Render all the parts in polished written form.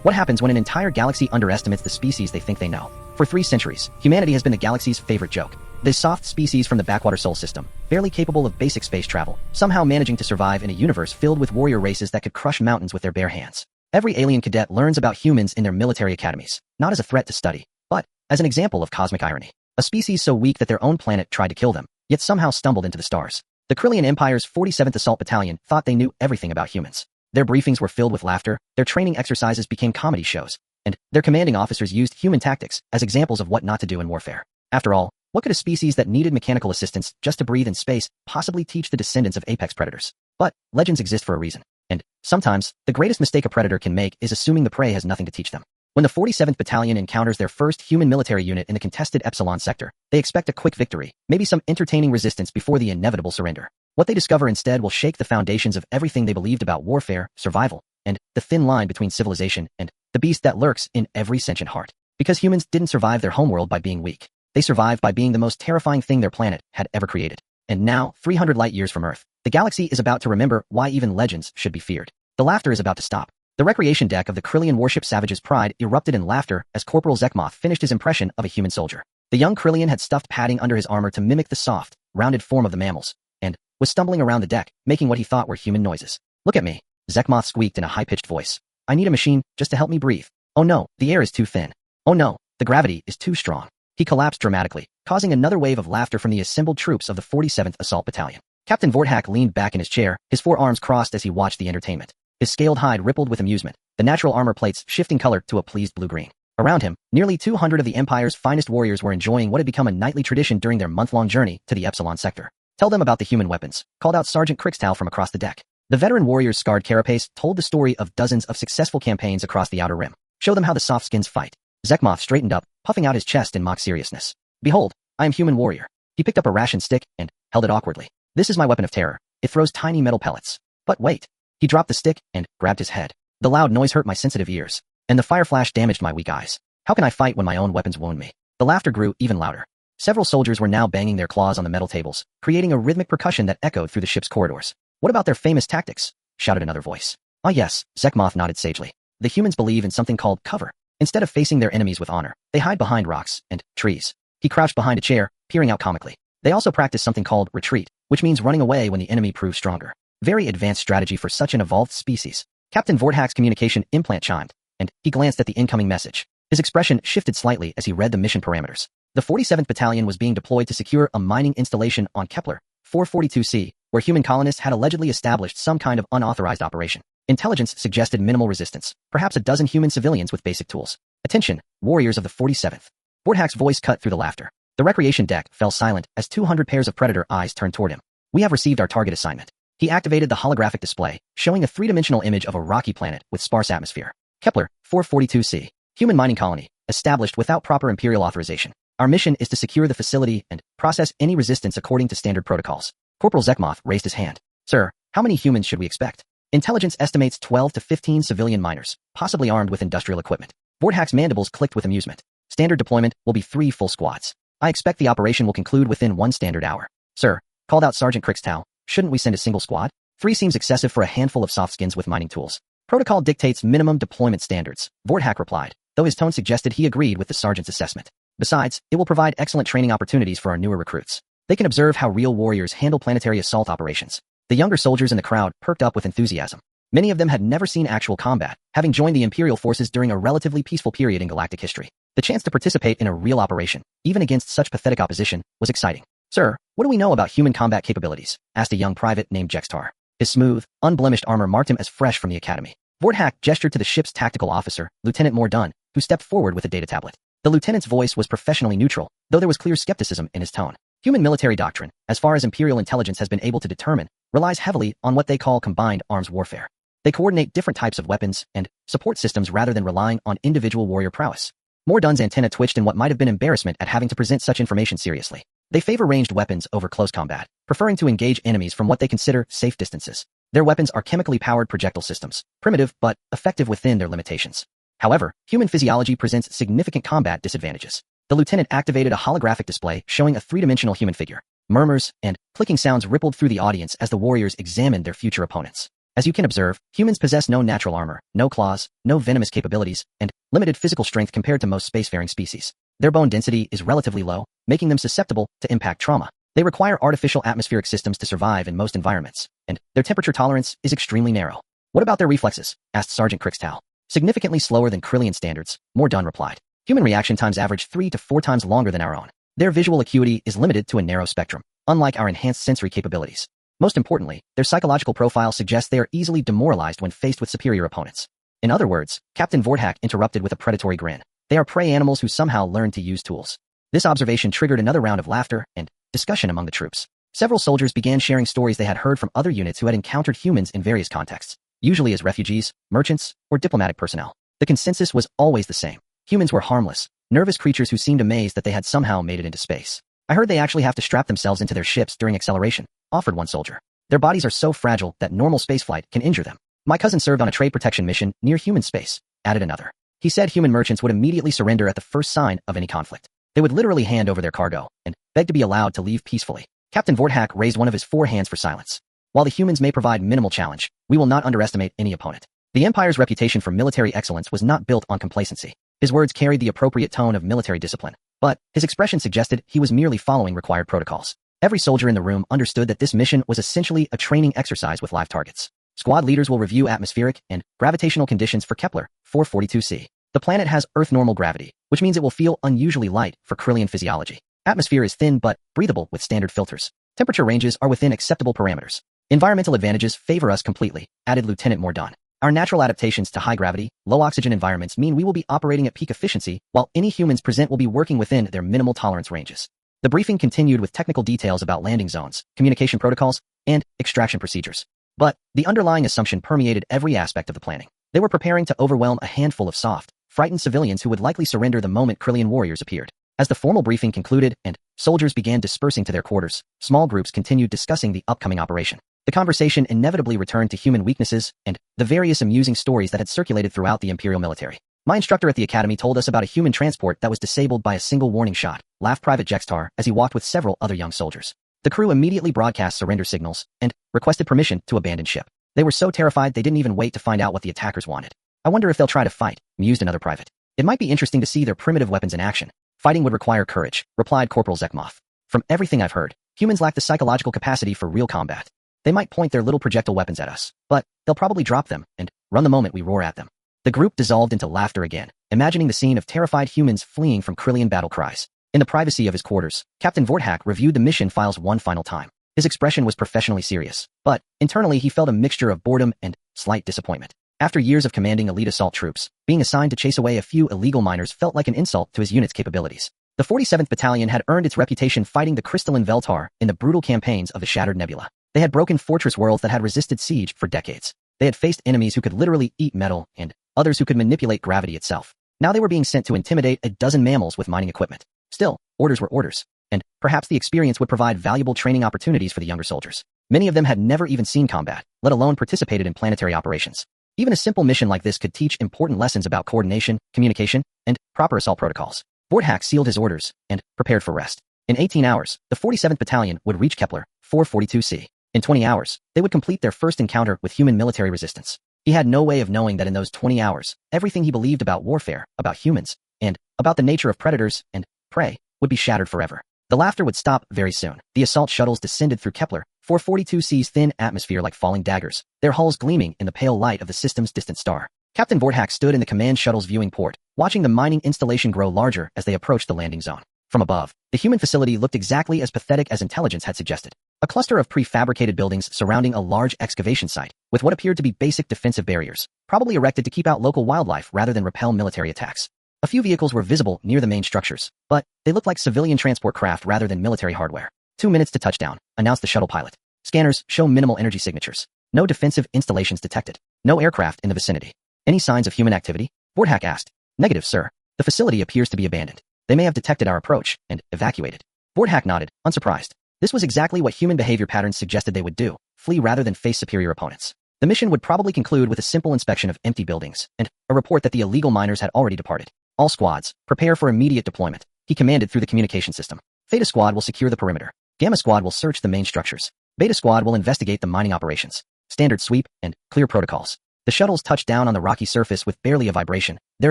What happens when an entire galaxy underestimates the species they think they know? For 3 centuries, humanity has been the galaxy's favorite joke. This soft species from the backwater Sol system, barely capable of basic space travel, somehow managing to survive in a universe filled with warrior races that could crush mountains with their bare hands. Every alien cadet learns about humans in their military academies, not as a threat to study, but as an example of cosmic irony. A species so weak that their own planet tried to kill them, yet somehow stumbled into the stars. The Krillian Empire's 47th Assault Battalion thought they knew everything about humans. Their briefings were filled with laughter, their training exercises became comedy shows, and their commanding officers used human tactics as examples of what not to do in warfare. After all, what could a species that needed mechanical assistance just to breathe in space possibly teach the descendants of apex predators? But legends exist for a reason, and sometimes the greatest mistake a predator can make is assuming the prey has nothing to teach them. When the 47th Battalion encounters their first human military unit in the contested Epsilon sector, they expect a quick victory, maybe some entertaining resistance before the inevitable surrender. What they discover instead will shake the foundations of everything they believed about warfare, survival, and the thin line between civilization and the beast that lurks in every sentient heart. Because humans didn't survive their homeworld by being weak. They survived by being the most terrifying thing their planet had ever created. And now, 300 light years from Earth, the galaxy is about to remember why even legends should be feared. The laughter is about to stop. The recreation deck of the Krillian warship Savage's Pride erupted in laughter as Corporal Zekmoth finished his impression of a human soldier. The young Krillian had stuffed padding under his armor to mimic the soft, rounded form of the mammals, and was stumbling around the deck, making what he thought were human noises. "Look at me," Zekmoth squeaked in a high-pitched voice. "I need a machine just to help me breathe. Oh no, the air is too thin. Oh no, the gravity is too strong." He collapsed dramatically, causing another wave of laughter from the assembled troops of the 47th Assault Battalion. Captain Vorthak leaned back in his chair, his forearms crossed as he watched the entertainment. His scaled hide rippled with amusement, the natural armor plates shifting color to a pleased blue-green. Around him, nearly 200 of the Empire's finest warriors were enjoying what had become a nightly tradition during their month-long journey to the Epsilon sector. "Tell them about the human weapons," called out Sergeant Crixtal from across the deck. The veteran warrior's scarred carapace told the story of dozens of successful campaigns across the Outer Rim. "Show them how the soft skins fight." Zekmoth straightened up, puffing out his chest in mock seriousness. "Behold, I am human warrior." He picked up a ration stick and held it awkwardly. "This is my weapon of terror. It throws tiny metal pellets. But wait." He dropped the stick and grabbed his head. The loud noise hurt my sensitive ears, and the fire flash damaged my weak eyes. How can I fight when my own weapons wound me? The laughter grew even louder. Several soldiers were now banging their claws on the metal tables, creating a rhythmic percussion that echoed through the ship's corridors. "What about their famous tactics?" shouted another voice. "Ah yes," Zekmoth nodded sagely. "The humans believe in something called cover. Instead of facing their enemies with honor, they hide behind rocks and trees." He crouched behind a chair, peering out comically. "They also practice something called retreat, which means running away when the enemy proves stronger. Very advanced strategy for such an evolved species." Captain Vorthak's communication implant chimed, and he glanced at the incoming message. His expression shifted slightly as he read the mission parameters. The 47th Battalion was being deployed to secure a mining installation on Kepler 442c, where human colonists had allegedly established some kind of unauthorized operation. Intelligence suggested minimal resistance, perhaps a dozen human civilians with basic tools. "Attention, warriors of the 47th. Vorthak's voice cut through the laughter. The recreation deck fell silent as 200 pairs of predator eyes turned toward him. "We have received our target assignment." He activated the holographic display, showing a 3-dimensional image of a rocky planet with sparse atmosphere. "Kepler 442c. Human mining colony, established without proper Imperial authorization. Our mission is to secure the facility and process any resistance according to standard protocols." Corporal Zekmoth raised his hand. "Sir, how many humans should we expect?" "Intelligence estimates 12 to 15 civilian miners, possibly armed with industrial equipment." Vorthak's mandibles clicked with amusement. "Standard deployment will be 3 full squads. I expect the operation will conclude within 1 standard hour." "Sir," called out Sergeant Crixtal, "shouldn't we send a single squad? 3 seems excessive for a handful of soft skins with mining tools." "Protocol dictates minimum deployment standards," Vorthak replied, though his tone suggested he agreed with the sergeant's assessment. "Besides, it will provide excellent training opportunities for our newer recruits. They can observe how real warriors handle planetary assault operations." The younger soldiers in the crowd perked up with enthusiasm. Many of them had never seen actual combat, having joined the Imperial forces during a relatively peaceful period in galactic history. The chance to participate in a real operation, even against such pathetic opposition, was exciting. "Sir, what do we know about human combat capabilities?" asked a young private named Jextar. His smooth, unblemished armor marked him as fresh from the academy. Vorthak gestured to the ship's tactical officer, Lieutenant Mordun, who stepped forward with a data tablet. The lieutenant's voice was professionally neutral, though there was clear skepticism in his tone. Human military doctrine, as far as Imperial intelligence has been able to determine, relies heavily on what they call combined arms warfare. They coordinate different types of weapons and support systems rather than relying on individual warrior prowess. Mordun's antenna twitched in what might have been embarrassment at having to present such information seriously. They favor ranged weapons over close combat, preferring to engage enemies from what they consider safe distances. Their weapons are chemically powered projectile systems, primitive but effective within their limitations. However, human physiology presents significant combat disadvantages. The lieutenant activated a holographic display showing a 3-dimensional human figure. Murmurs and clicking sounds rippled through the audience as the warriors examined their future opponents. As you can observe, humans possess no natural armor, no claws, no venomous capabilities, and limited physical strength compared to most spacefaring species. Their bone density is relatively low, making them susceptible to impact trauma. They require artificial atmospheric systems to survive in most environments, and their temperature tolerance is extremely narrow. What about their reflexes? Asked Sergeant Crixtal. Significantly slower than Krillian standards, Mordun replied. Human reaction times average 3 to 4 times longer than our own. Their visual acuity is limited to a narrow spectrum, unlike our enhanced sensory capabilities. Most importantly, their psychological profile suggests they are easily demoralized when faced with superior opponents. In other words, Captain Vortak interrupted with a predatory grin. They are prey animals who somehow learned to use tools. This observation triggered another round of laughter and discussion among the troops. Several soldiers began sharing stories they had heard from other units who had encountered humans in various contexts, usually as refugees, merchants, or diplomatic personnel. The consensus was always the same. Humans were harmless, nervous creatures who seemed amazed that they had somehow made it into space. I heard they actually have to strap themselves into their ships during acceleration, offered one soldier. Their bodies are so fragile that normal spaceflight can injure them. My cousin served on a trade protection mission near human space, added another. He said human merchants would immediately surrender at the first sign of any conflict. They would literally hand over their cargo and beg to be allowed to leave peacefully. Captain Vortak raised one of his 4 hands for silence. While the humans may provide minimal challenge, we will not underestimate any opponent. The Empire's reputation for military excellence was not built on complacency. His words carried the appropriate tone of military discipline, but his expression suggested he was merely following required protocols. Every soldier in the room understood that this mission was essentially a training exercise with live targets. Squad leaders will review atmospheric and gravitational conditions for Kepler 442c. The planet has Earth-normal gravity, which means it will feel unusually light for Krillian physiology. Atmosphere is thin but breathable with standard filters. Temperature ranges are within acceptable parameters. Environmental advantages favor us completely, added Lieutenant Mordun. Our natural adaptations to high gravity, low oxygen environments mean we will be operating at peak efficiency, while any humans present will be working within their minimal tolerance ranges. The briefing continued with technical details about landing zones, communication protocols, and extraction procedures. But the underlying assumption permeated every aspect of the planning. They were preparing to overwhelm a handful of soft, frightened civilians who would likely surrender the moment Krillian warriors appeared. As the formal briefing concluded and soldiers began dispersing to their quarters, small groups continued discussing the upcoming operation. The conversation inevitably returned to human weaknesses and the various amusing stories that had circulated throughout the Imperial military. My instructor at the academy told us about a human transport that was disabled by a single warning shot, laughed Private Jextar as he walked with several other young soldiers. The crew immediately broadcast surrender signals and requested permission to abandon ship. They were so terrified they didn't even wait to find out what the attackers wanted. I wonder if they'll try to fight, mused another private. It might be interesting to see their primitive weapons in action. Fighting would require courage, replied Corporal Zekmoth. From everything I've heard, humans lack the psychological capacity for real combat. They might point their little projectile weapons at us, but they'll probably drop them and run the moment we roar at them. The group dissolved into laughter again, imagining the scene of terrified humans fleeing from Krillian battle cries. In the privacy of his quarters, Captain Vortak reviewed the mission files one final time. His expression was professionally serious, but internally he felt a mixture of boredom and slight disappointment. After years of commanding elite assault troops, being assigned to chase away a few illegal miners felt like an insult to his unit's capabilities. The 47th Battalion had earned its reputation fighting the crystalline Veltar in the brutal campaigns of the Shattered Nebula. They had broken fortress worlds that had resisted siege for decades. They had faced enemies who could literally eat metal and others who could manipulate gravity itself. Now they were being sent to intimidate a dozen mammals with mining equipment. Still, orders were orders, and perhaps the experience would provide valuable training opportunities for the younger soldiers. Many of them had never even seen combat, let alone participated in planetary operations. Even a simple mission like this could teach important lessons about coordination, communication, and proper assault protocols. Vortak sealed his orders and prepared for rest. In 18 hours, the 47th Battalion would reach Kepler 442c. In 20 hours, they would complete their first encounter with human military resistance. He had no way of knowing that in those 20 hours, everything he believed about warfare, about humans, and about the nature of predators and prey would be shattered forever. The laughter would stop very soon. The assault shuttles descended through Kepler 442c's thin atmosphere like falling daggers, their hulls gleaming in the pale light of the system's distant star. Captain Vortak stood in the command shuttle's viewing port, watching the mining installation grow larger as they approached the landing zone. From above, the human facility looked exactly as pathetic as intelligence had suggested. A cluster of prefabricated buildings surrounding a large excavation site, with what appeared to be basic defensive barriers, probably erected to keep out local wildlife rather than repel military attacks. A few vehicles were visible near the main structures, but they looked like civilian transport craft rather than military hardware. 2 minutes to touchdown, announced the shuttle pilot. Scanners show minimal energy signatures. No defensive installations detected. No aircraft in the vicinity. Any signs of human activity? Vortak asked. Negative, sir. The facility appears to be abandoned. They may have detected our approach and evacuated. Vortak nodded, unsurprised. This was exactly what human behavior patterns suggested they would do, flee rather than face superior opponents. The mission would probably conclude with a simple inspection of empty buildings and a report that the illegal miners had already departed. All squads, prepare for immediate deployment, he commanded through the communication system. Theta Squad will secure the perimeter. Gamma Squad will search the main structures. Beta Squad will investigate the mining operations. standard sweep, and clear protocols. The shuttles touched down on the rocky surface with barely a vibration, their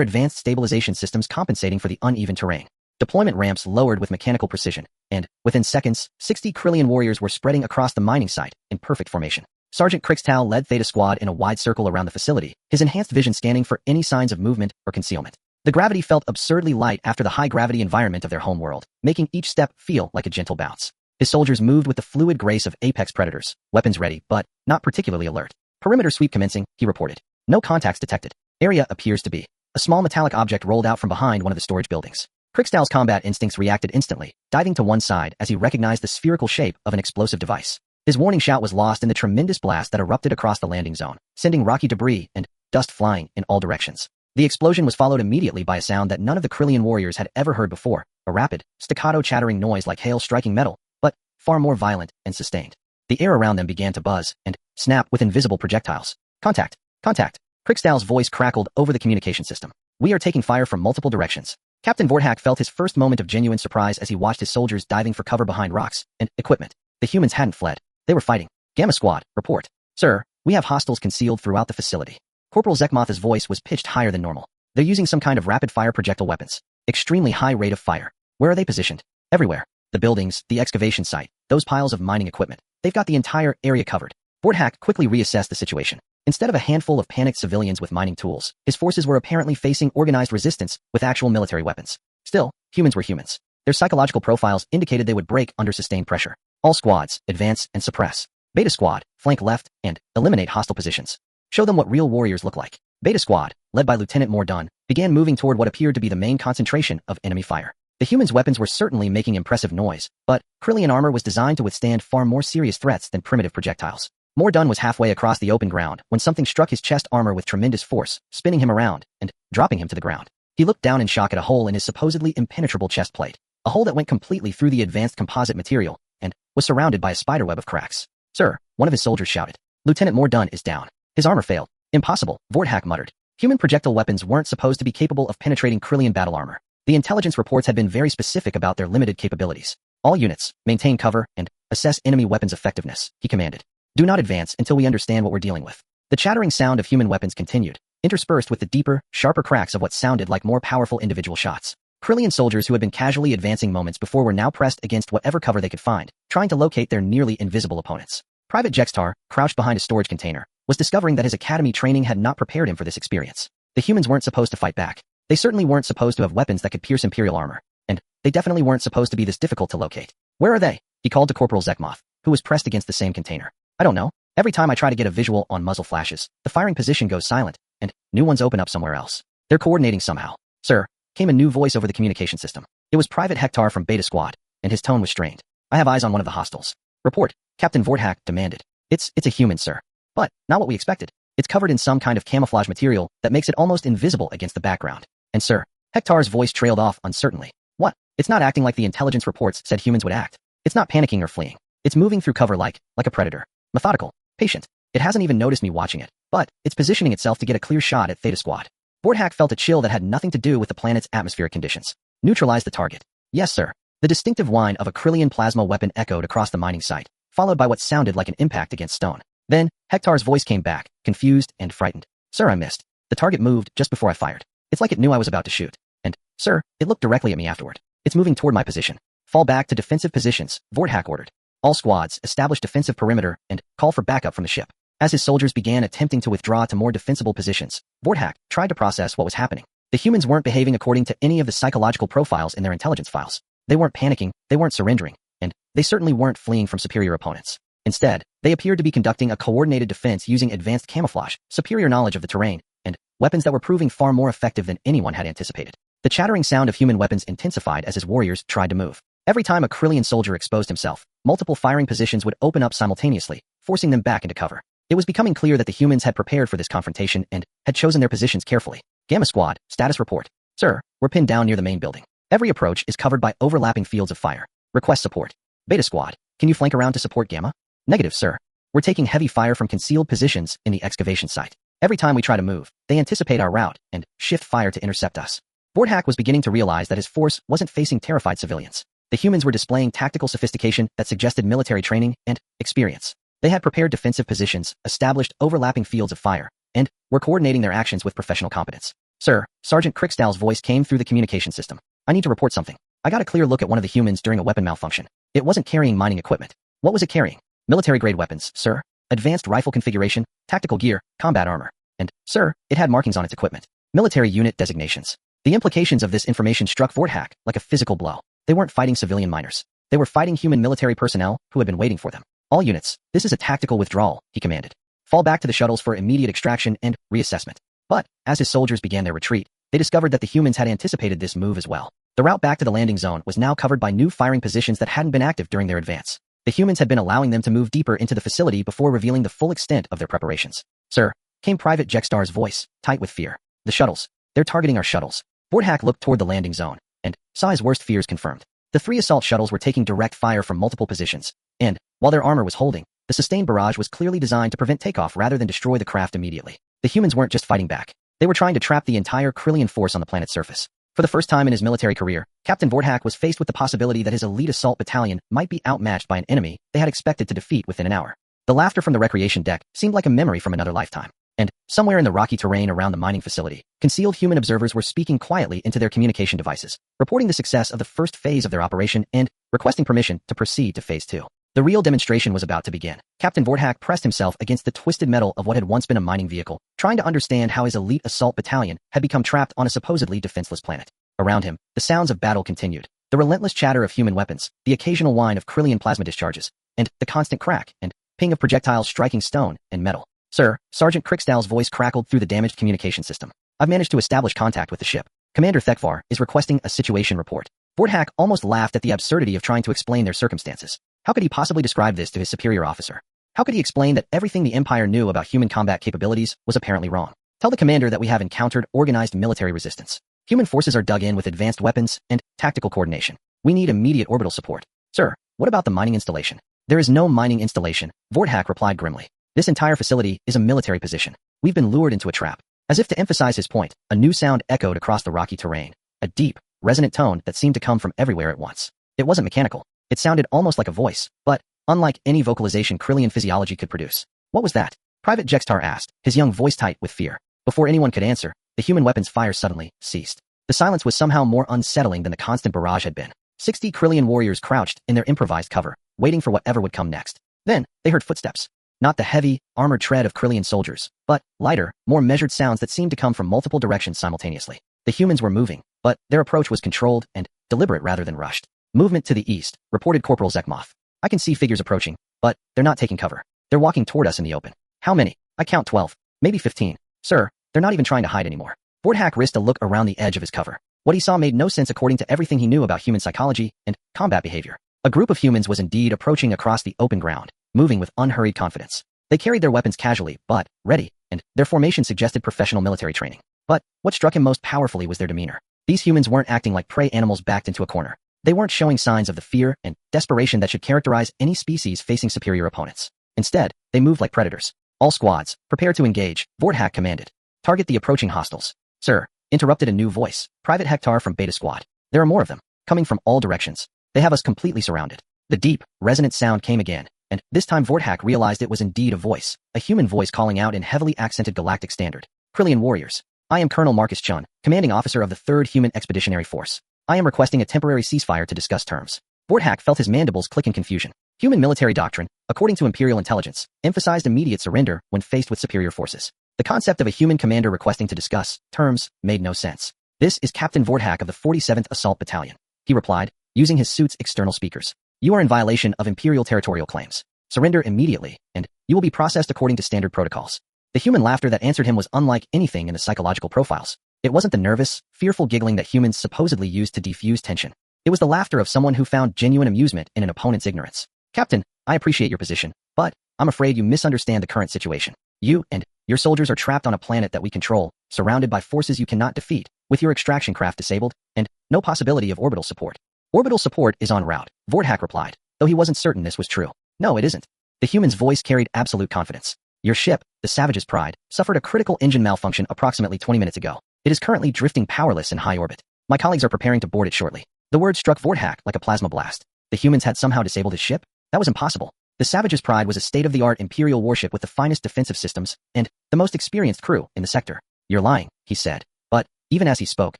advanced stabilization systems compensating for the uneven terrain. Deployment ramps lowered with mechanical precision, and, within seconds, 60 Krillian warriors were spreading across the mining site, in perfect formation. Sergeant Krixtal led Theta Squad in a wide circle around the facility, his enhanced vision scanning for any signs of movement or concealment. The gravity felt absurdly light after the high-gravity environment of their home world, making each step feel like a gentle bounce. His soldiers moved with the fluid grace of apex predators, weapons ready, but not particularly alert. Perimeter sweep commencing, he reported. No contacts detected. Area appears to be. A small metallic object rolled out from behind one of the storage buildings. Krixtal's combat instincts reacted instantly, diving to one side as he recognized the spherical shape of an explosive device. His warning shout was lost in the tremendous blast that erupted across the landing zone, sending rocky debris and dust flying in all directions. The explosion was followed immediately by a sound that none of the Krillian warriors had ever heard before, a rapid, staccato chattering noise like hail striking metal, but far more violent and sustained. The air around them began to buzz and snap with invisible projectiles. Contact! Contact! Krixtal's voice crackled over the communication system. We are taking fire from multiple directions. Captain Vorthak felt his first moment of genuine surprise as he watched his soldiers diving for cover behind rocks and equipment. The humans hadn't fled. They were fighting. Gamma Squad, report. Sir, we have hostiles concealed throughout the facility. Corporal Zekmoth's voice was pitched higher than normal. They're using some kind of rapid-fire projectile weapons. Extremely high rate of fire. Where are they positioned? Everywhere. The buildings, the excavation site, those piles of mining equipment. They've got the entire area covered. Vorthak quickly reassessed the situation. Instead of a handful of panicked civilians with mining tools, his forces were apparently facing organized resistance with actual military weapons. Still, humans were humans. Their psychological profiles indicated they would break under sustained pressure. All squads, advance and suppress. Beta Squad, flank left and eliminate hostile positions. Show them what real warriors look like. Beta Squad, led by Lieutenant Mordun, began moving toward what appeared to be the main concentration of enemy fire. The humans' weapons were certainly making impressive noise, but Krillian armor was designed to withstand far more serious threats than primitive projectiles. Mordun was halfway across the open ground when something struck his chest armor with tremendous force, spinning him around and dropping him to the ground. He looked down in shock at a hole in his supposedly impenetrable chest plate, a hole that went completely through the advanced composite material and was surrounded by a spiderweb of cracks. Sir, one of his soldiers shouted. Lieutenant Mordun is down. His armor failed. Impossible, Vorthak muttered. Human projectile weapons weren't supposed to be capable of penetrating Krillian battle armor. The intelligence reports had been very specific about their limited capabilities. All units, maintain cover and assess enemy weapons' effectiveness, he commanded. Do not advance until we understand what we're dealing with. The chattering sound of human weapons continued, interspersed with the deeper, sharper cracks of what sounded like more powerful individual shots. Krillian soldiers who had been casually advancing moments before were now pressed against whatever cover they could find, trying to locate their nearly invisible opponents. Private Jextar, crouched behind a storage container, was discovering that his academy training had not prepared him for this experience. The humans weren't supposed to fight back. They certainly weren't supposed to have weapons that could pierce Imperial armor. And they definitely weren't supposed to be this difficult to locate. Where are they? He called to Corporal Zekmoth, who was pressed against the same container. I don't know. Every time I try to get a visual on muzzle flashes, the firing position goes silent, and new ones open up somewhere else. They're coordinating somehow. Sir, came a new voice over the communication system. It was Private Hektar from Beta Squad, and his tone was strained. I have eyes on one of the hostiles. Report, Captain Vorthak demanded. It's a human, sir. But, not what we expected. It's covered in some kind of camouflage material that makes it almost invisible against the background. And sir, Hektar's voice trailed off uncertainly. What? It's not acting like the intelligence reports said humans would act. It's not panicking or fleeing. It's moving through cover like a predator. Methodical. Patient. It hasn't even noticed me watching it, but it's positioning itself to get a clear shot at Theta Squad. Vorthak felt a chill that had nothing to do with the planet's atmospheric conditions. Neutralize the target. Yes, sir. The distinctive whine of a Krillian plasma weapon echoed across the mining site, followed by what sounded like an impact against stone. Then, Hektar's voice came back, confused and frightened. Sir, I missed. The target moved just before I fired. It's like it knew I was about to shoot. And, sir, it looked directly at me afterward. It's moving toward my position. Fall back to defensive positions, Vorthak ordered. All squads, establish defensive perimeter and call for backup from the ship. As his soldiers began attempting to withdraw to more defensible positions, Vorthak tried to process what was happening. The humans weren't behaving according to any of the psychological profiles in their intelligence files. They weren't panicking, they weren't surrendering, and they certainly weren't fleeing from superior opponents. Instead, they appeared to be conducting a coordinated defense using advanced camouflage, superior knowledge of the terrain, and weapons that were proving far more effective than anyone had anticipated. The chattering sound of human weapons intensified as his warriors tried to move. Every time a Krillian soldier exposed himself, multiple firing positions would open up simultaneously, forcing them back into cover. It was becoming clear that the humans had prepared for this confrontation and had chosen their positions carefully. Gamma Squad, status report. Sir, we're pinned down near the main building. Every approach is covered by overlapping fields of fire. Request support. Beta Squad, can you flank around to support Gamma? Negative, sir. We're taking heavy fire from concealed positions in the excavation site. Every time we try to move, they anticipate our route and shift fire to intercept us. Vorthak was beginning to realize that his force wasn't facing terrified civilians. The humans were displaying tactical sophistication that suggested military training and experience. They had prepared defensive positions, established overlapping fields of fire, and were coordinating their actions with professional competence. Sir, Sergeant Crickstall's voice came through the communication system. I need to report something. I got a clear look at one of the humans during a weapon malfunction. It wasn't carrying mining equipment. What was it carrying? Military-grade weapons, sir. Advanced rifle configuration, tactical gear, combat armor. And, sir, it had markings on its equipment. Military unit designations. The implications of this information struck Vorthak like a physical blow. They weren't fighting civilian miners. They were fighting human military personnel who had been waiting for them. All units, this is a tactical withdrawal, he commanded. Fall back to the shuttles for immediate extraction and reassessment. But, as his soldiers began their retreat, they discovered that the humans had anticipated this move as well. The route back to the landing zone was now covered by new firing positions that hadn't been active during their advance. The humans had been allowing them to move deeper into the facility before revealing the full extent of their preparations. Sir, came Private Jekstar's voice, tight with fear. The shuttles. They're targeting our shuttles. Vorthak looked toward the landing zone, and saw his worst fears confirmed. The 3 assault shuttles were taking direct fire from multiple positions, and, while their armor was holding, the sustained barrage was clearly designed to prevent takeoff rather than destroy the craft immediately. The humans weren't just fighting back. They were trying to trap the entire Krillian force on the planet's surface. For the first time in his military career, Captain Vorthak was faced with the possibility that his elite assault battalion might be outmatched by an enemy they had expected to defeat within an hour. The laughter from the recreation deck seemed like a memory from another lifetime. And, somewhere in the rocky terrain around the mining facility, concealed human observers were speaking quietly into their communication devices, reporting the success of the first phase of their operation and requesting permission to proceed to phase 2. The real demonstration was about to begin. Captain Vorthak pressed himself against the twisted metal of what had once been a mining vehicle, trying to understand how his elite assault battalion had become trapped on a supposedly defenseless planet. Around him, the sounds of battle continued. The relentless chatter of human weapons, the occasional whine of Krillian plasma discharges, and the constant crack and ping of projectiles striking stone and metal. Sir, Sergeant Crickstall's voice crackled through the damaged communication system. I've managed to establish contact with the ship. Commander Thekvar is requesting a situation report. Vorthak almost laughed at the absurdity of trying to explain their circumstances. How could he possibly describe this to his superior officer? How could he explain that everything the Empire knew about human combat capabilities was apparently wrong? Tell the commander that we have encountered organized military resistance. Human forces are dug in with advanced weapons and tactical coordination. We need immediate orbital support. Sir, what about the mining installation? There is no mining installation, Vorthak replied grimly. This entire facility is a military position. We've been lured into a trap. As if to emphasize his point, a new sound echoed across the rocky terrain. A deep, resonant tone that seemed to come from everywhere at once. It wasn't mechanical. It sounded almost like a voice, but unlike any vocalization Krillian physiology could produce. What was that? Private Jekstar asked, his young voice tight with fear. Before anyone could answer, the human weapon's fire suddenly ceased. The silence was somehow more unsettling than the constant barrage had been. 60 Krillian warriors crouched in their improvised cover, waiting for whatever would come next. Then, they heard footsteps. Not the heavy, armored tread of Krillian soldiers, but lighter, more measured sounds that seemed to come from multiple directions simultaneously. The humans were moving, but their approach was controlled and deliberate rather than rushed. Movement to the east, reported Corporal Zekmoth. I can see figures approaching, but they're not taking cover. They're walking toward us in the open. How many? I count 12, maybe 15. Sir, they're not even trying to hide anymore. Vorthak risked a look around the edge of his cover. What he saw made no sense according to everything he knew about human psychology and combat behavior. A group of humans was indeed approaching across the open ground, moving with unhurried confidence. They carried their weapons casually, but ready, and their formation suggested professional military training. But what struck him most powerfully was their demeanor. These humans weren't acting like prey animals backed into a corner. They weren't showing signs of the fear and desperation that should characterize any species facing superior opponents. Instead, they moved like predators. All squads, prepare to engage, Vorthak commanded. Target the approaching hostiles. Sir, interrupted a new voice, Private Hektar from Beta Squad. There are more of them, coming from all directions. They have us completely surrounded. The deep, resonant sound came again, and this time Vorthak realized it was indeed a voice, a human voice calling out in heavily accented galactic standard. Krillian warriors. I am Colonel Marcus Chun, commanding officer of the 3rd Human Expeditionary Force. I am requesting a temporary ceasefire to discuss terms. Vorthak felt his mandibles click in confusion. Human military doctrine, according to Imperial intelligence, emphasized immediate surrender when faced with superior forces. The concept of a human commander requesting to discuss terms made no sense. This is Captain Vorthak of the 47th Assault Battalion, he replied, using his suit's external speakers. You are in violation of Imperial territorial claims. Surrender immediately, and you will be processed according to standard protocols. The human laughter that answered him was unlike anything in the psychological profiles. It wasn't the nervous, fearful giggling that humans supposedly used to defuse tension. It was the laughter of someone who found genuine amusement in an opponent's ignorance. Captain, I appreciate your position, but I'm afraid you misunderstand the current situation. You and your soldiers are trapped on a planet that we control, surrounded by forces you cannot defeat, with your extraction craft disabled, and no possibility of orbital support. Orbital support is en route, Vorthak replied, though he wasn't certain this was true. No, it isn't. The human's voice carried absolute confidence. Your ship, the Savage's Pride, suffered a critical engine malfunction approximately 20 minutes ago. It is currently drifting powerless in high orbit. My colleagues are preparing to board it shortly. The word struck Vorthak like a plasma blast. The humans had somehow disabled his ship? That was impossible. The Savage's Pride was a state-of-the-art Imperial warship with the finest defensive systems and the most experienced crew in the sector. You're lying, he said. But, even as he spoke,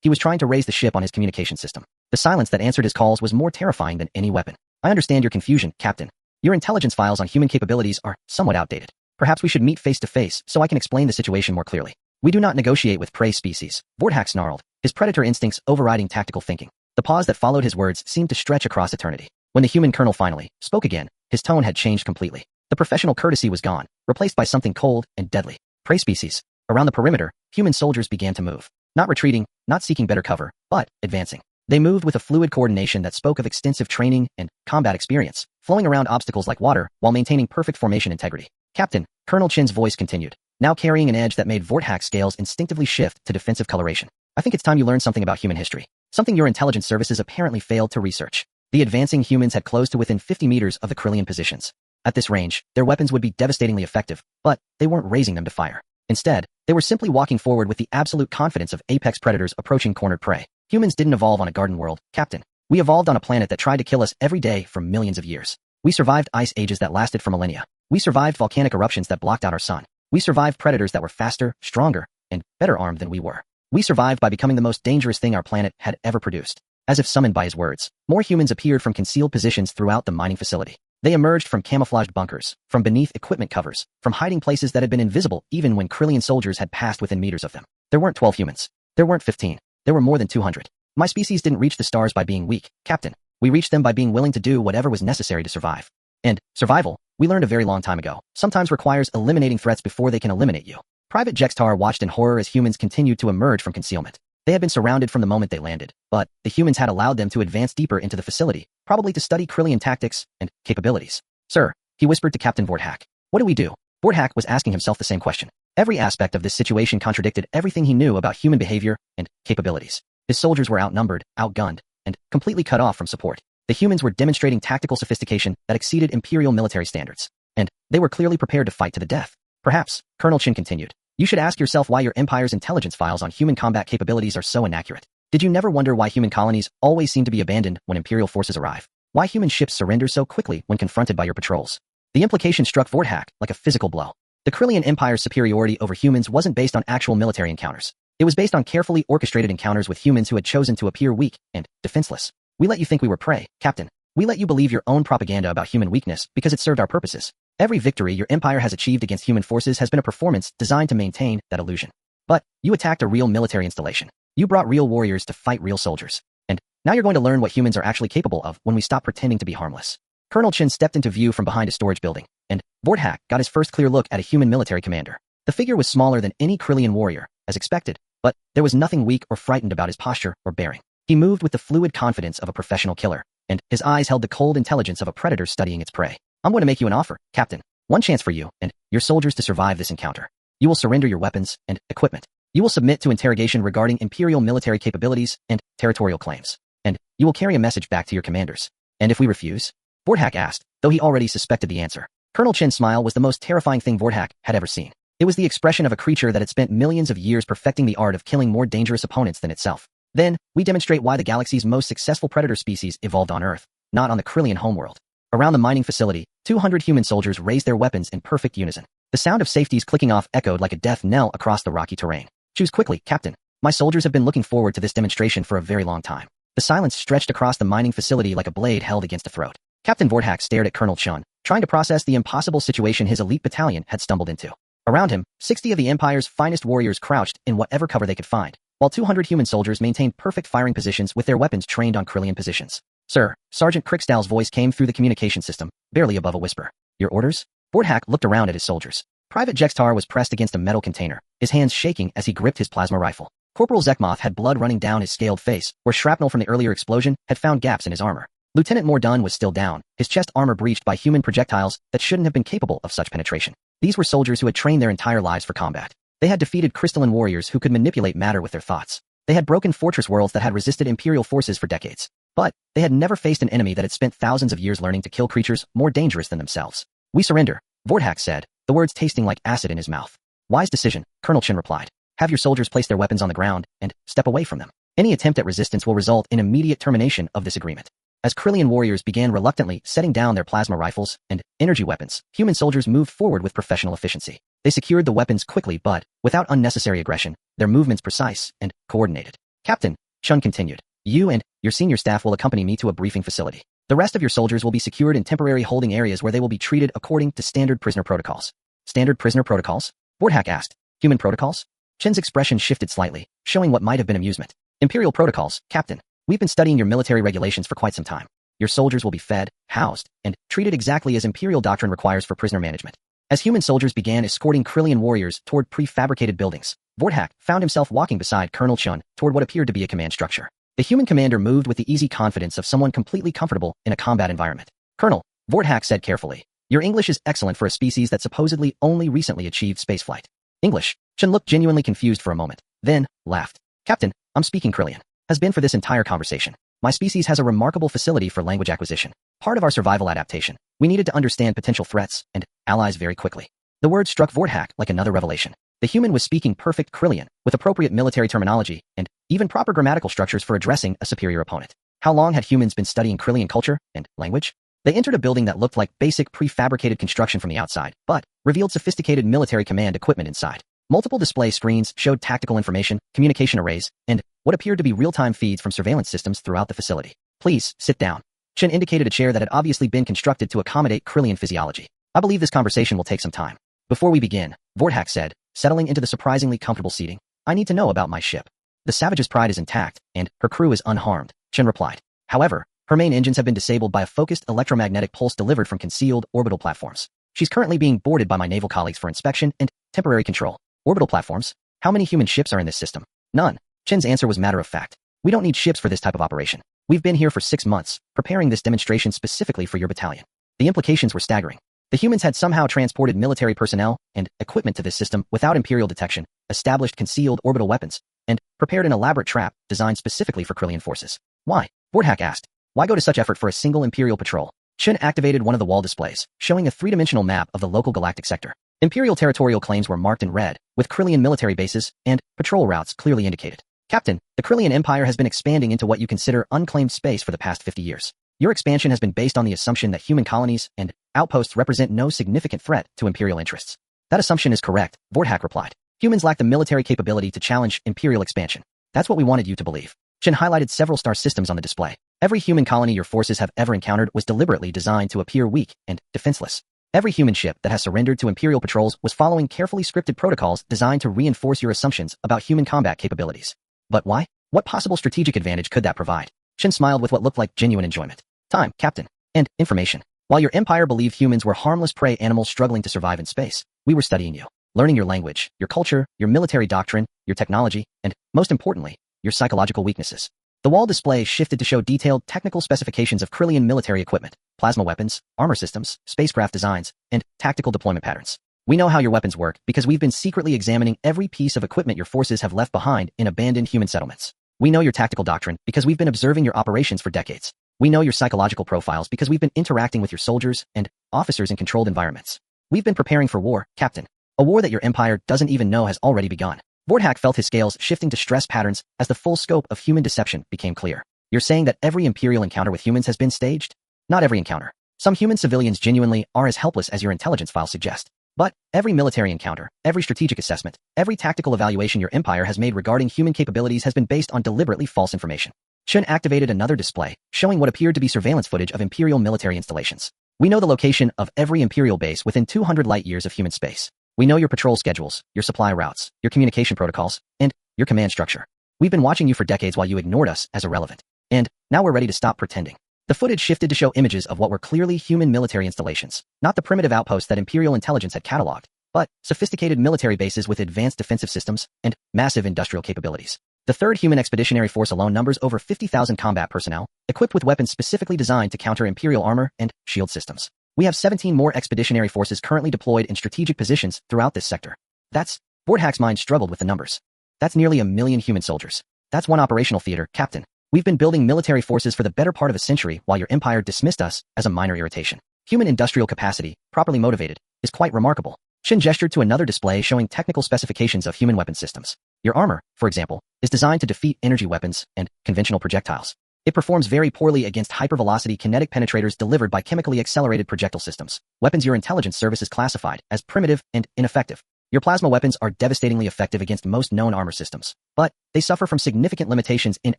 he was trying to raise the ship on his communication system. The silence that answered his calls was more terrifying than any weapon. I understand your confusion, Captain. Your intelligence files on human capabilities are somewhat outdated. Perhaps we should meet face to face so I can explain the situation more clearly. We do not negotiate with prey species, Vorthak snarled, his predator instincts overriding tactical thinking. The pause that followed his words seemed to stretch across eternity. When the human colonel finally spoke again, his tone had changed completely. The professional courtesy was gone, replaced by something cold and deadly. Prey species. Around the perimeter, human soldiers began to move. Not retreating, not seeking better cover, but advancing. They moved with a fluid coordination that spoke of extensive training and combat experience, flowing around obstacles like water while maintaining perfect formation integrity. Captain, Colonel Chin's voice continued, now carrying an edge that made Vorthak's scales instinctively shift to defensive coloration. I think it's time you learn something about human history. Something your intelligence services apparently failed to research. The advancing humans had closed to within 50 meters of the Krillian positions. At this range, their weapons would be devastatingly effective, but they weren't raising them to fire. Instead, they were simply walking forward with the absolute confidence of apex predators approaching cornered prey. Humans didn't evolve on a garden world, Captain. We evolved on a planet that tried to kill us every day for millions of years. We survived ice ages that lasted for millennia. We survived volcanic eruptions that blocked out our sun. We survived predators that were faster, stronger, and better armed than we were. We survived by becoming the most dangerous thing our planet had ever produced. As if summoned by his words, more humans appeared from concealed positions throughout the mining facility. They emerged from camouflaged bunkers, from beneath equipment covers, from hiding places that had been invisible even when Krillian soldiers had passed within meters of them. There weren't 12 humans. There weren't 15. There were more than 200. My species didn't reach the stars by being weak, Captain. We reached them by being willing to do whatever was necessary to survive. And survival, we learned a very long time ago, sometimes requires eliminating threats before they can eliminate you. Private Jextar watched in horror as humans continued to emerge from concealment. They had been surrounded from the moment they landed, but the humans had allowed them to advance deeper into the facility, probably to study Krillian tactics and capabilities. Sir, he whispered to Captain Vorthak. What do we do? Vorthak was asking himself the same question. Every aspect of this situation contradicted everything he knew about human behavior and capabilities. His soldiers were outnumbered, outgunned, and completely cut off from support. The humans were demonstrating tactical sophistication that exceeded Imperial military standards, and they were clearly prepared to fight to the death. Perhaps, Colonel Chin continued, you should ask yourself why your Empire's intelligence files on human combat capabilities are so inaccurate. Did you never wonder why human colonies always seem to be abandoned when Imperial forces arrive? Why human ships surrender so quickly when confronted by your patrols? The implication struck Vorthak like a physical blow. The Krillian Empire's superiority over humans wasn't based on actual military encounters. It was based on carefully orchestrated encounters with humans who had chosen to appear weak and defenseless. We let you think we were prey, Captain. We let you believe your own propaganda about human weakness because it served our purposes. Every victory your empire has achieved against human forces has been a performance designed to maintain that illusion. But you attacked a real military installation. You brought real warriors to fight real soldiers. And now you're going to learn what humans are actually capable of when we stop pretending to be harmless. Colonel Chin stepped into view from behind a storage building, and Vorthak got his first clear look at a human military commander. The figure was smaller than any Krillian warrior, as expected, but there was nothing weak or frightened about his posture or bearing. He moved with the fluid confidence of a professional killer, and his eyes held the cold intelligence of a predator studying its prey. I'm going to make you an offer, Captain. One chance for you and your soldiers to survive this encounter. You will surrender your weapons and equipment. You will submit to interrogation regarding Imperial military capabilities and territorial claims. And you will carry a message back to your commanders. And if we refuse? Vorthak asked, though he already suspected the answer. Colonel Chin's smile was the most terrifying thing Vorthak had ever seen. It was the expression of a creature that had spent millions of years perfecting the art of killing more dangerous opponents than itself. Then, we demonstrate why the galaxy's most successful predator species evolved on Earth, not on the Krillian homeworld. Around the mining facility, 200 human soldiers raised their weapons in perfect unison. The sound of safeties clicking off echoed like a death knell across the rocky terrain. Choose quickly, Captain. My soldiers have been looking forward to this demonstration for a very long time. The silence stretched across the mining facility like a blade held against a throat. Captain Vorthak stared at Colonel Chun, trying to process the impossible situation his elite battalion had stumbled into. Around him, 60 of the Empire's finest warriors crouched in whatever cover they could find, while 200 human soldiers maintained perfect firing positions with their weapons trained on Krillian positions. Sir, Sergeant Crickstall's voice came through the communication system, barely above a whisper. Your orders? Vorthak looked around at his soldiers. Private Jextar was pressed against a metal container, his hands shaking as he gripped his plasma rifle. Corporal Zekmoth had blood running down his scaled face, where shrapnel from the earlier explosion had found gaps in his armor. Lieutenant Mordun was still down, his chest armor breached by human projectiles that shouldn't have been capable of such penetration. These were soldiers who had trained their entire lives for combat. They had defeated crystalline warriors who could manipulate matter with their thoughts. They had broken fortress worlds that had resisted Imperial forces for decades. But they had never faced an enemy that had spent thousands of years learning to kill creatures more dangerous than themselves. We surrender, Vorthak said, the words tasting like acid in his mouth. Wise decision, Colonel Chin replied. Have your soldiers place their weapons on the ground and step away from them. Any attempt at resistance will result in immediate termination of this agreement. As Krillian warriors began reluctantly setting down their plasma rifles and energy weapons, human soldiers moved forward with professional efficiency. They secured the weapons quickly but, without unnecessary aggression, their movements precise and coordinated. Captain, Chun continued, you and your senior staff will accompany me to a briefing facility. The rest of your soldiers will be secured in temporary holding areas where they will be treated according to standard prisoner protocols. Standard prisoner protocols? Vordhak asked. Human protocols? Chen's expression shifted slightly, showing what might have been amusement. Imperial protocols, Captain. We've been studying your military regulations for quite some time. Your soldiers will be fed, housed, and treated exactly as Imperial doctrine requires for prisoner management. As human soldiers began escorting Krillian warriors toward prefabricated buildings, Vordhak found himself walking beside Colonel Chun toward what appeared to be a command structure. The human commander moved with the easy confidence of someone completely comfortable in a combat environment. Colonel, Vordhak said carefully, your English is excellent for a species that supposedly only recently achieved spaceflight. English? Chun looked genuinely confused for a moment, then laughed. Captain, I'm speaking Krillian. Has been for this entire conversation. My species has a remarkable facility for language acquisition. Part of our survival adaptation, we needed to understand potential threats and allies very quickly. The word struck Vordhak like another revelation. The human was speaking perfect Krillian, with appropriate military terminology and even proper grammatical structures for addressing a superior opponent. How long had humans been studying Krillian culture and language? They entered a building that looked like basic prefabricated construction from the outside, but revealed sophisticated military command equipment inside. Multiple display screens showed tactical information, communication arrays, and what appeared to be real-time feeds from surveillance systems throughout the facility. Please, sit down. Chen indicated a chair that had obviously been constructed to accommodate Krillian physiology. I believe this conversation will take some time. Before we begin, Vordhak said, settling into the surprisingly comfortable seating, I need to know about my ship. The Savage's pride is intact, and her crew is unharmed, Chen replied. However, her main engines have been disabled by a focused electromagnetic pulse delivered from concealed orbital platforms. She's currently being boarded by my naval colleagues for inspection and temporary control. Orbital platforms? How many human ships are in this system? None. Chen's answer was matter of fact. We don't need ships for this type of operation. We've been here for 6 months, preparing this demonstration specifically for your battalion. The implications were staggering. The humans had somehow transported military personnel and equipment to this system without Imperial detection, established concealed orbital weapons, and prepared an elaborate trap designed specifically for Krillian forces. Why? Vordhak asked. Why go to such effort for a single Imperial patrol? Chen activated one of the wall displays, showing a three-dimensional map of the local galactic sector. Imperial territorial claims were marked in red, with Krillian military bases and patrol routes clearly indicated. Captain, the Krillian Empire has been expanding into what you consider unclaimed space for the past 50 years. Your expansion has been based on the assumption that human colonies and outposts represent no significant threat to Imperial interests. That assumption is correct, Vordhak replied. Humans lack the military capability to challenge Imperial expansion. That's what we wanted you to believe. Chen highlighted several star systems on the display. Every human colony your forces have ever encountered was deliberately designed to appear weak and defenseless. Every human ship that has surrendered to Imperial patrols was following carefully scripted protocols designed to reinforce your assumptions about human combat capabilities. But why? What possible strategic advantage could that provide? Chen smiled with what looked like genuine enjoyment. Time, Captain. And information. While your empire believed humans were harmless prey animals struggling to survive in space, we were studying you. Learning your language, your culture, your military doctrine, your technology, and, most importantly, your psychological weaknesses. The wall display shifted to show detailed technical specifications of Krillian military equipment, plasma weapons, armor systems, spacecraft designs, and tactical deployment patterns. We know how your weapons work because we've been secretly examining every piece of equipment your forces have left behind in abandoned human settlements. We know your tactical doctrine because we've been observing your operations for decades. We know your psychological profiles because we've been interacting with your soldiers and officers in controlled environments. We've been preparing for war, Captain. A war that your empire doesn't even know has already begun. Vordhak felt his scales shifting to stress patterns as the full scope of human deception became clear. You're saying that every Imperial encounter with humans has been staged? Not every encounter. Some human civilians genuinely are as helpless as your intelligence files suggest. But every military encounter, every strategic assessment, every tactical evaluation your empire has made regarding human capabilities has been based on deliberately false information. Chen activated another display, showing what appeared to be surveillance footage of Imperial military installations. We know the location of every Imperial base within 200 light-years of human space. We know your patrol schedules, your supply routes, your communication protocols, and your command structure. We've been watching you for decades while you ignored us as irrelevant. And now we're ready to stop pretending. The footage shifted to show images of what were clearly human military installations, not the primitive outposts that Imperial intelligence had cataloged, but sophisticated military bases with advanced defensive systems and massive industrial capabilities. The 3rd Human Expeditionary Force alone numbers over 50,000 combat personnel, equipped with weapons specifically designed to counter Imperial armor and shield systems. We have 17 more expeditionary forces currently deployed in strategic positions throughout this sector. Vordhak's mind struggled with the numbers. That's nearly 1 million human soldiers. That's one operational theater, Captain. We've been building military forces for the better part of a century while your empire dismissed us as a minor irritation. Human industrial capacity, properly motivated, is quite remarkable. Chen gestured to another display showing technical specifications of human weapon systems. Your armor, for example, is designed to defeat energy weapons and conventional projectiles. It performs very poorly against hypervelocity kinetic penetrators delivered by chemically accelerated projectile systems. Weapons your intelligence service is classified as primitive and ineffective. Your plasma weapons are devastatingly effective against most known armor systems, but they suffer from significant limitations in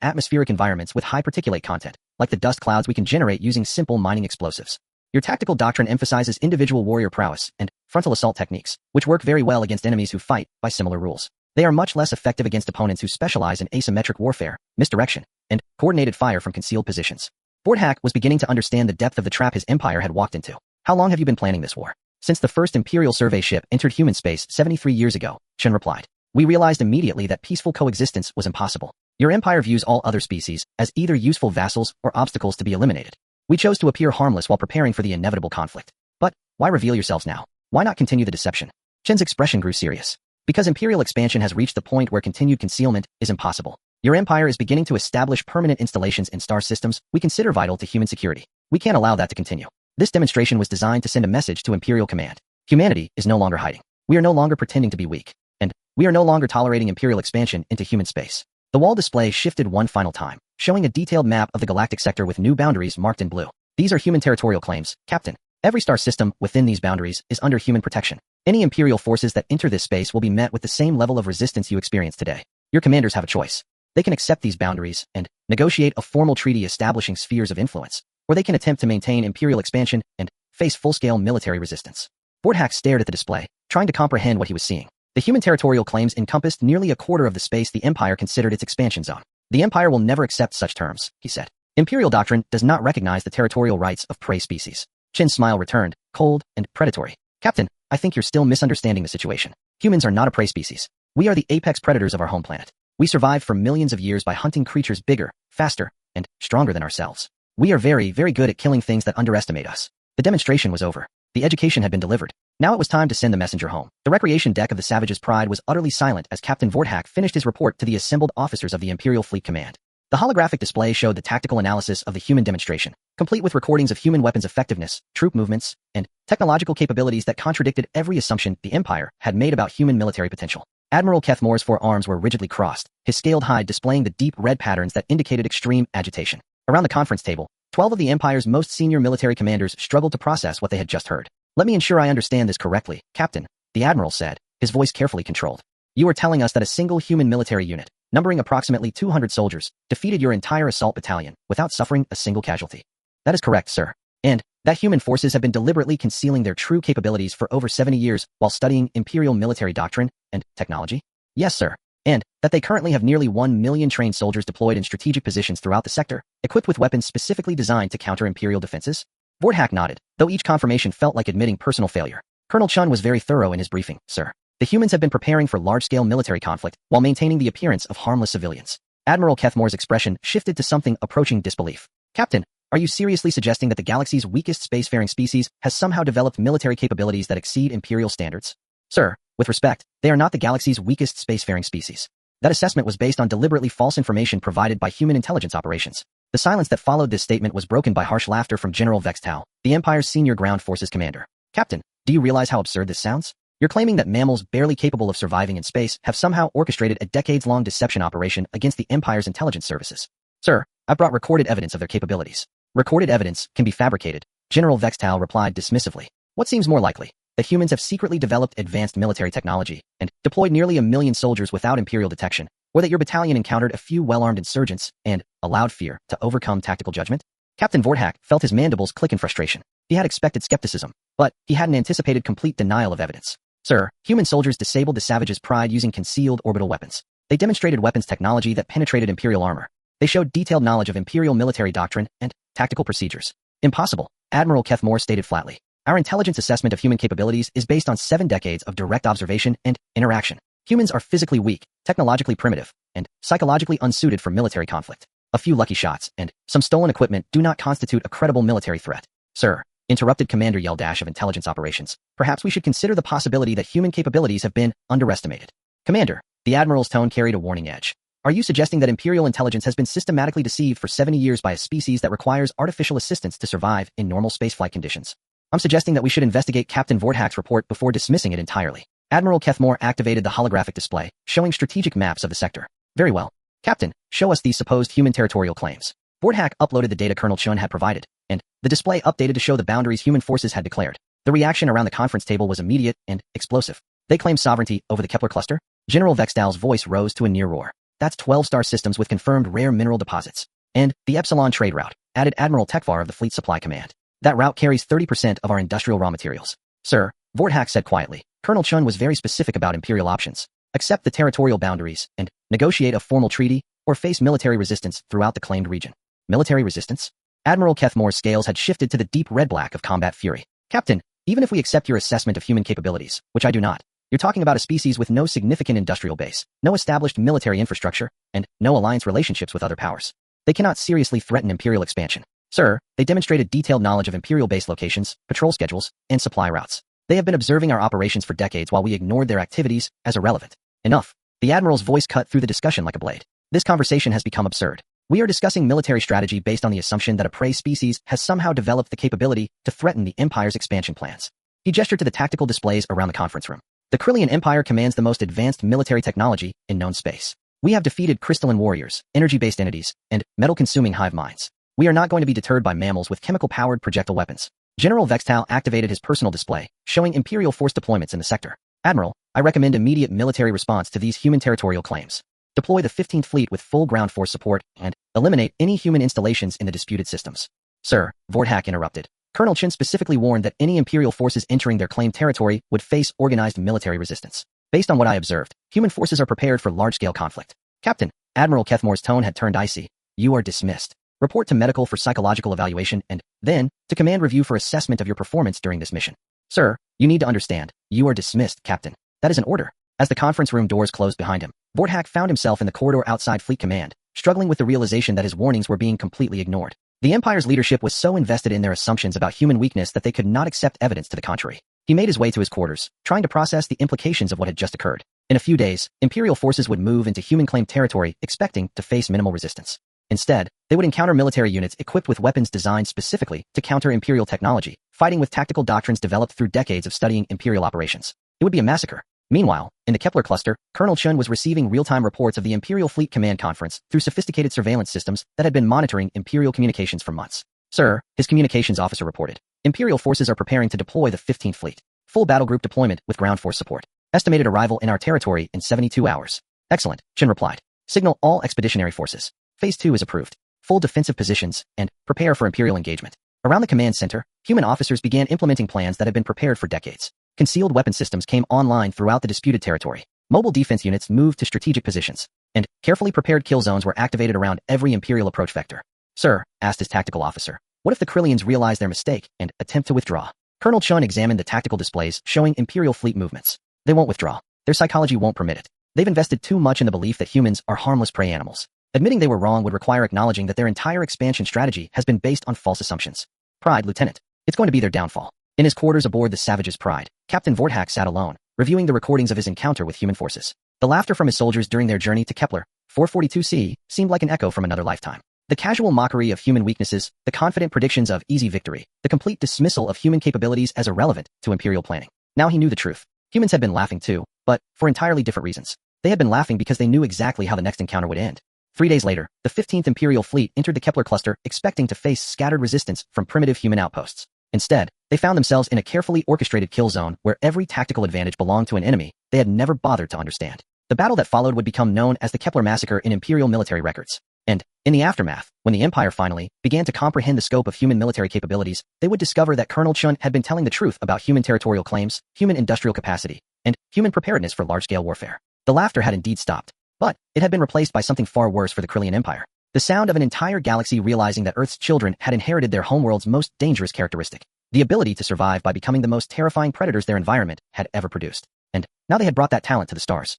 atmospheric environments with high particulate content, like the dust clouds we can generate using simple mining explosives. Your tactical doctrine emphasizes individual warrior prowess and frontal assault techniques, which work very well against enemies who fight by similar rules. They are much less effective against opponents who specialize in asymmetric warfare, misdirection, and coordinated fire from concealed positions. Vorthak was beginning to understand the depth of the trap his empire had walked into. How long have you been planning this war? Since the first Imperial survey ship entered human space 73 years ago, Chen replied. We realized immediately that peaceful coexistence was impossible. Your empire views all other species as either useful vassals or obstacles to be eliminated. We chose to appear harmless while preparing for the inevitable conflict. But why reveal yourselves now? Why not continue the deception? Chen's expression grew serious. Because Imperial expansion has reached the point where continued concealment is impossible. Your empire is beginning to establish permanent installations in star systems we consider vital to human security. We can't allow that to continue. This demonstration was designed to send a message to Imperial Command. Humanity is no longer hiding. We are no longer pretending to be weak. And we are no longer tolerating Imperial expansion into human space. The wall display shifted one final time, showing a detailed map of the galactic sector with new boundaries marked in blue. These are human territorial claims, Captain. Every star system within these boundaries is under human protection. Any Imperial forces that enter this space will be met with the same level of resistance you experience today. Your commanders have a choice. They can accept these boundaries and negotiate a formal treaty establishing spheres of influence, or they can attempt to maintain Imperial expansion and face full-scale military resistance. Vorthak stared at the display, trying to comprehend what he was seeing. The human territorial claims encompassed nearly a quarter of the space the Empire considered its expansion zone. The Empire will never accept such terms, he said. Imperial doctrine does not recognize the territorial rights of prey species. Chen's smile returned, cold and predatory. Captain, I think you're still misunderstanding the situation. Humans are not a prey species. We are the apex predators of our home planet. We survived for millions of years by hunting creatures bigger, faster, and stronger than ourselves. We are very, very good at killing things that underestimate us. The demonstration was over. The education had been delivered. Now it was time to send the messenger home. The recreation deck of the Savage's Pride was utterly silent as Captain Vorthak finished his report to the assembled officers of the Imperial Fleet Command. The holographic display showed the tactical analysis of the human demonstration, complete with recordings of human weapons effectiveness, troop movements, and technological capabilities that contradicted every assumption the Empire had made about human military potential. Admiral Kethmore's four arms were rigidly crossed, his scaled hide displaying the deep red patterns that indicated extreme agitation. Around the conference table, 12 of the Empire's most senior military commanders struggled to process what they had just heard. Let me ensure I understand this correctly, Captain, the Admiral said, his voice carefully controlled. You are telling us that a single human military unit, numbering approximately 200 soldiers, defeated your entire assault battalion without suffering a single casualty. That is correct, sir. And that human forces have been deliberately concealing their true capabilities for over 70 years while studying Imperial military doctrine and technology? Yes, sir. And that they currently have nearly 1 million trained soldiers deployed in strategic positions throughout the sector, equipped with weapons specifically designed to counter Imperial defenses? Vorthak nodded, though each confirmation felt like admitting personal failure. Colonel Chun was very thorough in his briefing, sir. The humans have been preparing for large-scale military conflict while maintaining the appearance of harmless civilians. Admiral Kethmore's expression shifted to something approaching disbelief. Captain, are you seriously suggesting that the galaxy's weakest spacefaring species has somehow developed military capabilities that exceed Imperial standards? Sir, with respect, they are not the galaxy's weakest spacefaring species. That assessment was based on deliberately false information provided by human intelligence operations. The silence that followed this statement was broken by harsh laughter from General Vextau, the Empire's senior ground forces commander. Captain, do you realize how absurd this sounds? You're claiming that mammals barely capable of surviving in space have somehow orchestrated a decades-long deception operation against the Empire's intelligence services. Sir, I've brought recorded evidence of their capabilities. Recorded evidence can be fabricated, General Vextau replied dismissively. What seems more likely? That humans have secretly developed advanced military technology and deployed nearly 1 million soldiers without Imperial detection, or that your battalion encountered a few well-armed insurgents and allowed fear to overcome tactical judgment? Captain Vorthak felt his mandibles click in frustration. He had expected skepticism, but he hadn't anticipated complete denial of evidence. Sir, human soldiers disabled the Savage's Pride using concealed orbital weapons. They demonstrated weapons technology that penetrated Imperial armor. They showed detailed knowledge of Imperial military doctrine and tactical procedures. Impossible, Admiral Kethmore stated flatly. Our intelligence assessment of human capabilities is based on 7 decades of direct observation and interaction. Humans are physically weak, technologically primitive, and psychologically unsuited for military conflict. A few lucky shots and some stolen equipment do not constitute a credible military threat. Sir, interrupted Commander Yeldash of Intelligence Operations, perhaps we should consider the possibility that human capabilities have been underestimated. Commander, the Admiral's tone carried a warning edge. Are you suggesting that Imperial intelligence has been systematically deceived for 70 years by a species that requires artificial assistance to survive in normal spaceflight conditions? I'm suggesting that we should investigate Captain Vorthak's report before dismissing it entirely. Admiral Kethmore activated the holographic display, showing strategic maps of the sector. Very well. Captain, show us these supposed human territorial claims. Vorthak uploaded the data Colonel Chun had provided, and the display updated to show the boundaries human forces had declared. The reaction around the conference table was immediate and explosive. They claimed sovereignty over the Kepler cluster. General Vextal's voice rose to a near roar. That's 12-star systems with confirmed rare mineral deposits. And the Epsilon trade route, added Admiral Tekvar of the Fleet Supply Command. That route carries 30% of our industrial raw materials. Sir, Vorthak said quietly. Colonel Chun was very specific about Imperial options. Accept the territorial boundaries and negotiate a formal treaty or face military resistance throughout the claimed region. Military resistance? Admiral Kethmore's scales had shifted to the deep red-black of combat fury. Captain, even if we accept your assessment of human capabilities, which I do not, you're talking about a species with no significant industrial base, no established military infrastructure, and no alliance relationships with other powers. They cannot seriously threaten Imperial expansion. Sir, they demonstrated detailed knowledge of Imperial base locations, patrol schedules, and supply routes. They have been observing our operations for decades while we ignored their activities as irrelevant. Enough. The Admiral's voice cut through the discussion like a blade. This conversation has become absurd. We are discussing military strategy based on the assumption that a prey species has somehow developed the capability to threaten the Empire's expansion plans. He gestured to the tactical displays around the conference room. The Krillian Empire commands the most advanced military technology in known space. We have defeated crystalline warriors, energy-based entities, and metal-consuming hive minds. We are not going to be deterred by mammals with chemical-powered projectile weapons. General Vextal activated his personal display, showing Imperial force deployments in the sector. Admiral, I recommend immediate military response to these human territorial claims. Deploy the 15th Fleet with full ground force support, and eliminate any human installations in the disputed systems. Sir, Vorthak interrupted. Colonel Chin specifically warned that any Imperial forces entering their claimed territory would face organized military resistance. Based on what I observed, human forces are prepared for large-scale conflict. Captain, Admiral Kethmore's tone had turned icy. You are dismissed. Report to medical for psychological evaluation and, then, to command review for assessment of your performance during this mission. Sir, you need to understand. You are dismissed, Captain. That is an order. As the conference room doors closed behind him, Vorthak found himself in the corridor outside Fleet Command, struggling with the realization that his warnings were being completely ignored. The Empire's leadership was so invested in their assumptions about human weakness that they could not accept evidence to the contrary. He made his way to his quarters, trying to process the implications of what had just occurred. In a few days, Imperial forces would move into human-claimed territory, expecting to face minimal resistance. Instead, they would encounter military units equipped with weapons designed specifically to counter Imperial technology, fighting with tactical doctrines developed through decades of studying Imperial operations. It would be a massacre. Meanwhile, in the Kepler cluster, Colonel Chun was receiving real-time reports of the Imperial Fleet Command Conference through sophisticated surveillance systems that had been monitoring Imperial communications for months. Sir, his communications officer reported. Imperial forces are preparing to deploy the 15th Fleet. Full battle group deployment with ground force support. Estimated arrival in our territory in 72 hours. Excellent, Chin replied. Signal all expeditionary forces. Phase 2 is approved. Full defensive positions, and prepare for Imperial engagement. Around the command center, human officers began implementing plans that had been prepared for decades. Concealed weapon systems came online throughout the disputed territory. Mobile defense units moved to strategic positions, and carefully prepared kill zones were activated around every Imperial approach vector. Sir, asked his tactical officer, what if the Krillians realize their mistake and attempt to withdraw? Colonel Chun examined the tactical displays showing Imperial fleet movements. They won't withdraw. Their psychology won't permit it. They've invested too much in the belief that humans are harmless prey animals. Admitting they were wrong would require acknowledging that their entire expansion strategy has been based on false assumptions. Pride, Lieutenant. It's going to be their downfall. In his quarters aboard the Savage's Pride, Captain Vorthak sat alone, reviewing the recordings of his encounter with human forces. The laughter from his soldiers during their journey to Kepler 442c seemed like an echo from another lifetime. The casual mockery of human weaknesses, the confident predictions of easy victory, the complete dismissal of human capabilities as irrelevant to Imperial planning. Now he knew the truth. Humans had been laughing too, but for entirely different reasons. They had been laughing because they knew exactly how the next encounter would end. 3 days later, the 15th Imperial Fleet entered the Kepler cluster, expecting to face scattered resistance from primitive human outposts. Instead, they found themselves in a carefully orchestrated kill zone where every tactical advantage belonged to an enemy they had never bothered to understand. The battle that followed would become known as the Kepler Massacre in Imperial military records. And, in the aftermath, when the Empire finally began to comprehend the scope of human military capabilities, they would discover that Colonel Chun had been telling the truth about human territorial claims, human industrial capacity, and human preparedness for large-scale warfare. The laughter had indeed stopped, but it had been replaced by something far worse for the Krillian Empire. The sound of an entire galaxy realizing that Earth's children had inherited their homeworld's most dangerous characteristic, the ability to survive by becoming the most terrifying predators their environment had ever produced. And now they had brought that talent to the stars.